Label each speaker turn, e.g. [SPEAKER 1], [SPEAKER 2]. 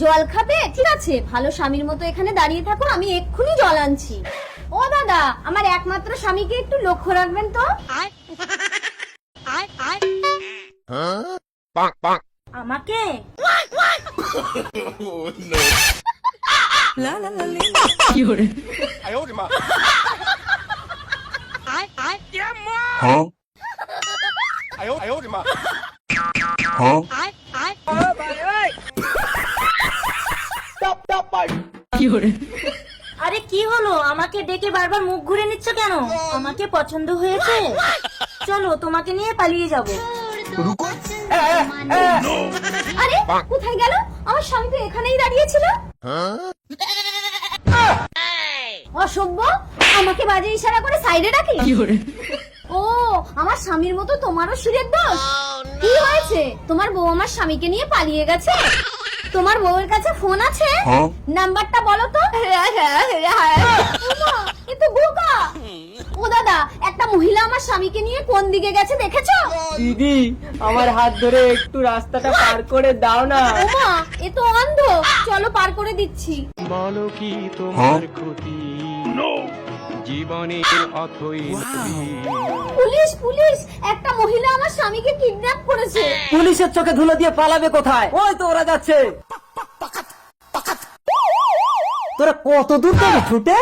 [SPEAKER 1] জল খাবে? ঠিক আছে, ভালো স্বামীর মতো এখানে দাঁড়িয়ে থাকো, আমি এক্ষুনি জল আনছি। ও দাদা, আমার একমাত্র স্বামীকে একটু লক্ষ্য রাখবেন তো। আমাকে আরে কি হলো? আমাকে ডেকে বারবার মুখ ঘুরে নিচ্ছ কেন? আমাকে পছন্দ হয়েছে? চলো, তোমাকে নিয়ে পালিয়ে যাব। আরে কোথায় গেল? আমার স্বামী তো এখানেই দাঁড়িয়ে ছিল। অসভ্য, আমাকে বাজে ইশারা করে সাইডে ডাকে। ও, আমার স্বামীর মতো তোমারও শিরের দোষ? কি হয়েছে? তোমার বউ আমার স্বামীকে নিয়ে পালিয়ে গেছে? তোমার বউয়ের কাছে ফোন আছে? নাম্বারটা বলো তো। ওমা, এ তো বোকা। ও দাদা, একটা মহিলা আমার স্বামীকে নিয়ে কোন দিকে গেছে দেখেছো?
[SPEAKER 2] দিদি, আমার হাত ধরে একটু রাস্তাটা পার করে দাও না।
[SPEAKER 1] ওমা, এ তো অন্ধ। চলো, পার করে দিচ্ছি।
[SPEAKER 3] বলো কি তোমার ক্ষতি জীবনের অথই
[SPEAKER 1] পুলিশ পুলিশ, একটা মহিলা আমার স্বামীকে কিডন্যাপ করেছে।
[SPEAKER 2] পুলিশের চোখে ধুলো দিয়ে পালাবে কোথায়? ওই তো ওরা যাচ্ছে। তোরা কত দূর যাবি ছুটে?